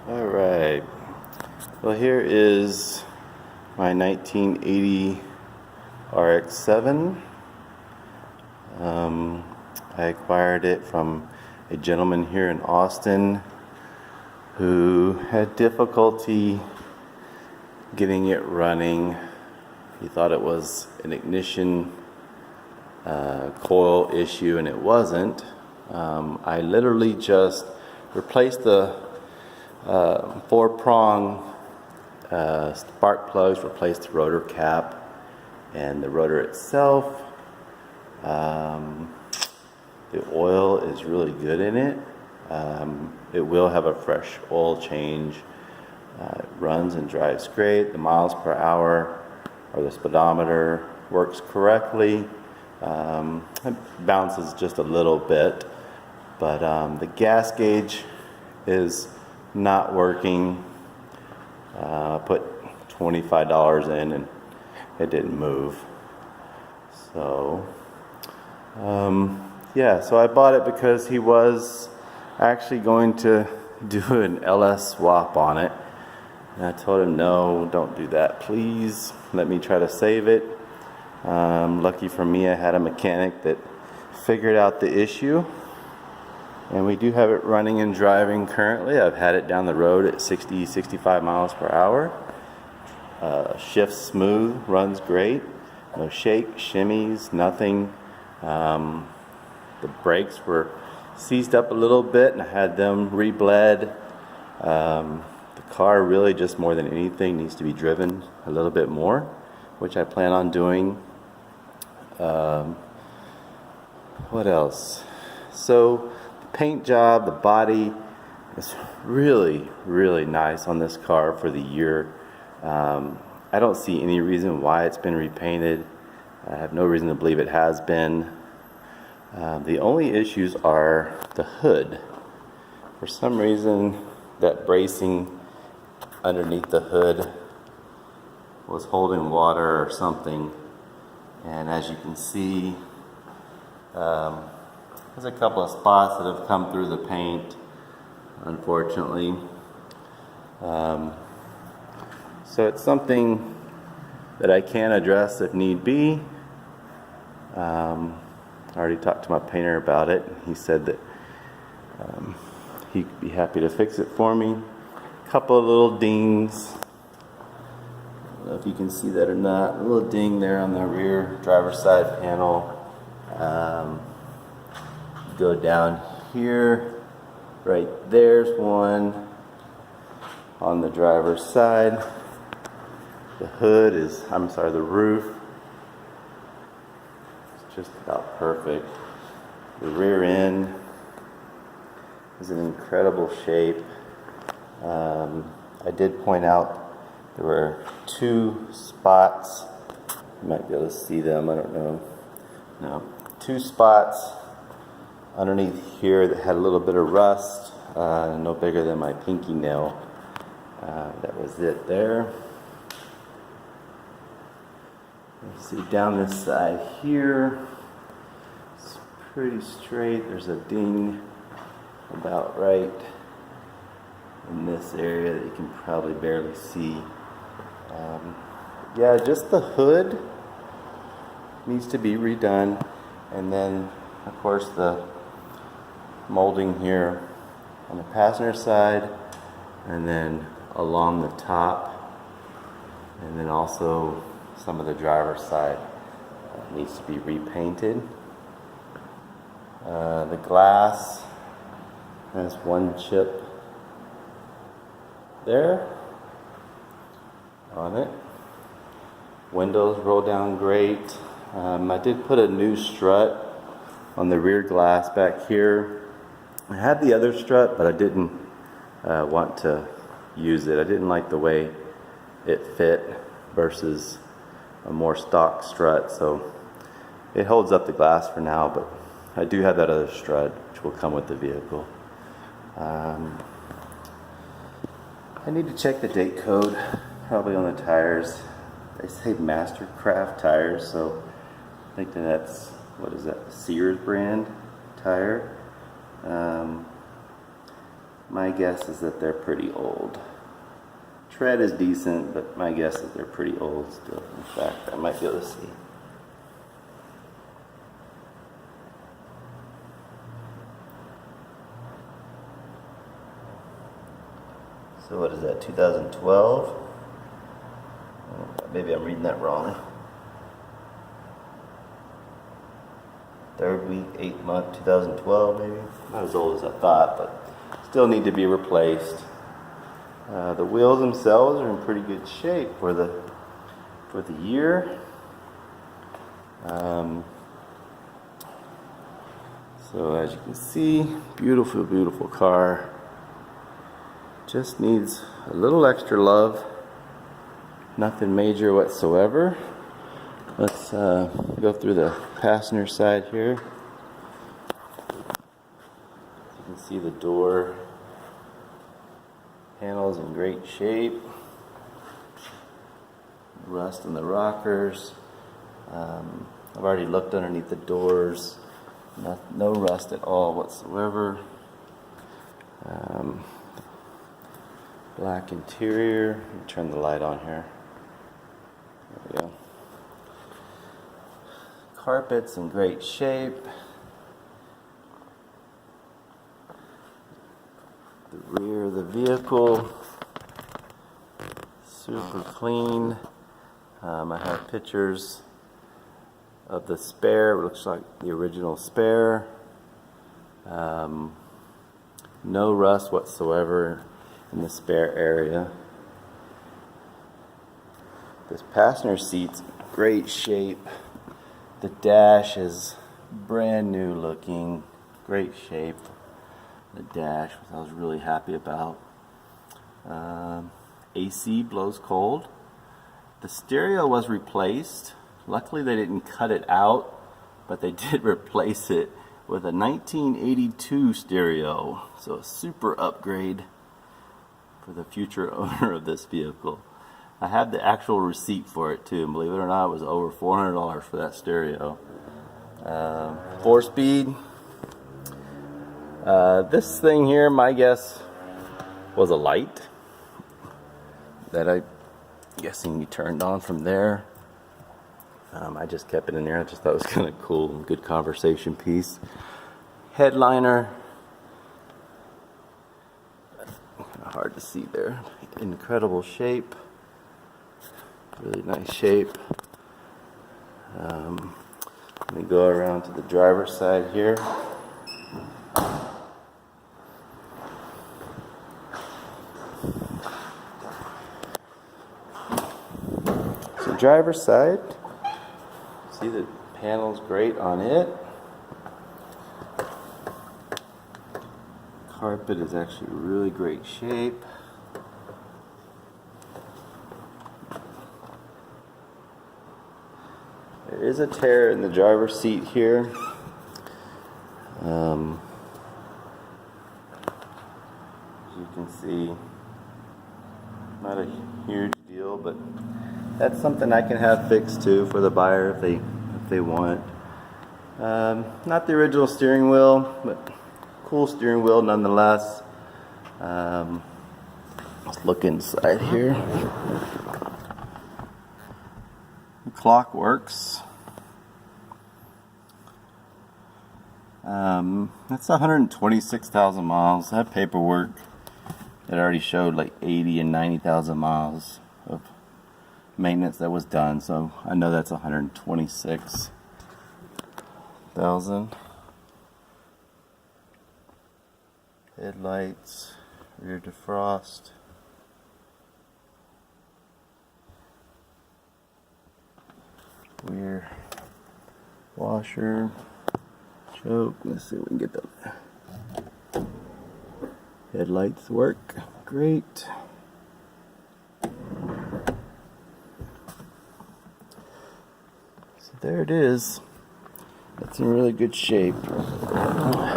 Alright, well here is my 1980 RX7. I acquired it from a gentleman here in Austin who had difficulty getting it running. He thought it was an ignition coil issue, and it wasn't. I literally just replaced the 4-prong spark plugs, replaced the rotor cap and the rotor itself. The oil is really good in it. It will have a fresh oil change. It runs and drives great. The miles per hour or the speedometer works correctly. It bounces just a little bit, but the gas gauge is not working. I put $25 in and it didn't move. So yeah, so I bought it because he was actually going to do an LS swap on it, and I told him, no, don't do that, please, let me try to save it. Lucky for me, I had a mechanic that figured out the issue, and we do have it running and driving currently. I've had it down the road at 60-65 miles per hour. Shifts smooth, runs great, no shake, shimmies, nothing. The brakes were seized up a little bit and I had them rebled. The car really, just more than anything, needs to be driven a little bit more, which I plan on doing. What else? So the paint job, the body is really, really nice on this car for the year. I don't see any reason why it's been repainted. I have no reason to believe it has been. The only issues are the hood. For some reason, that bracing underneath the hood was holding water or something, and as you can see, there's a couple of spots that have come through the paint, unfortunately. So it's something that I can address if need be. I already talked to my painter about it. He said that he'd be happy to fix it for me. A couple of little dings. I don't know if you can see that or not. A little ding there on the rear driver's side panel. Go down here. Right there's one on the driver's side. The hood is, the roof, just about perfect. The rear end is in incredible shape. I did point out there were 2 spots. You might be able to see them, I don't know. No, 2 spots underneath here that had a little bit of rust, no bigger than my pinky nail. That was it there. Let's see, down this side here, it's pretty straight. There's a ding about right in this area that you can probably barely see. Yeah, just the hood needs to be redone, and then of course the molding here on the passenger side, and then along the top, and then also some of the driver's side needs to be repainted. The glass has 1 chip there on it. Windows roll down great. I did put a new strut on the rear glass back here. I had the other strut, but I didn't want to use it. I didn't like the way it fit versus a more stock strut, so it holds up the glass for now, but I do have that other strut which will come with the vehicle. I need to check the date code, probably on the tires. They say Mastercraft tires, so I think that's, what is that, the Sears brand tire. My guess is that they're pretty old. Tread is decent, but my guess is they're pretty old still. In fact, I might be able to see. So what is that, 2012? Maybe I'm reading that wrong. 3rd week, 8th month, 2012 maybe. Not as old as I thought, but still need to be replaced. The wheels themselves are in pretty good shape for the year. So as you can see, beautiful, beautiful car. Just needs a little extra love. Nothing major whatsoever. Let's go through the passenger side here. You can see the door panel's in great shape. Rust in the rockers. I've already looked underneath the doors. No rust at all whatsoever. Black interior. Let me turn the light on here. There we go. Carpet's in great shape. The rear of the vehicle, super clean. I have pictures of the spare. It looks like the original spare. No rust whatsoever in the spare area. This passenger seat's great shape. The dash is brand new looking, great shape. The dash, which I was really happy about. AC blows cold. The stereo was replaced. Luckily they didn't cut it out, but they did replace it with a 1982 stereo. So a super upgrade for the future owner of this vehicle. I have the actual receipt for it too, and believe it or not, it was over $400 for that stereo. 4-speed. This thing here, my guess, was a light that I'm guessing you turned on from there. I just kept it in there. I just thought it was kind of cool and good conversation piece. Headliner. Kind of hard to see there. Incredible shape. Really nice shape. Let me go around to the driver's side here. So driver's side, see the panel's great on it. Carpet is actually really great shape. There is a tear in the driver's seat here. As you can see, not a huge deal, but that's something I can have fixed too for the buyer if they want. Not the original steering wheel, but cool steering wheel nonetheless. Let's look inside here. The clock works. That's 126,000 miles. That paperwork, it already showed like 80 and 90,000 miles of maintenance that was done, so I know that's 126,000. Headlights, rear defrost. Rear washer, choke. Let's see if we can get the headlights work. Great. So there it is. It's in really good shape.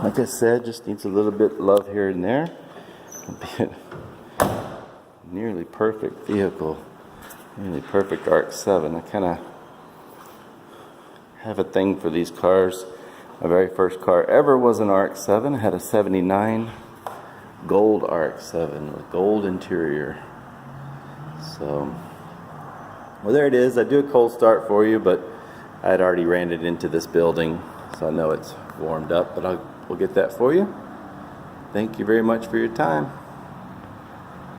Like I said, just needs a little bit of love here and there. It'll be a nearly perfect vehicle. Nearly perfect RX7. I kind of have a thing for these cars. My very first car ever was an RX7. I had a 79 gold RX7 with gold interior. So, well, there it is. I do a cold start for you, but I had already ran it into this building, so I know it's warmed up, but we'll get that for you. Thank you very much for your time.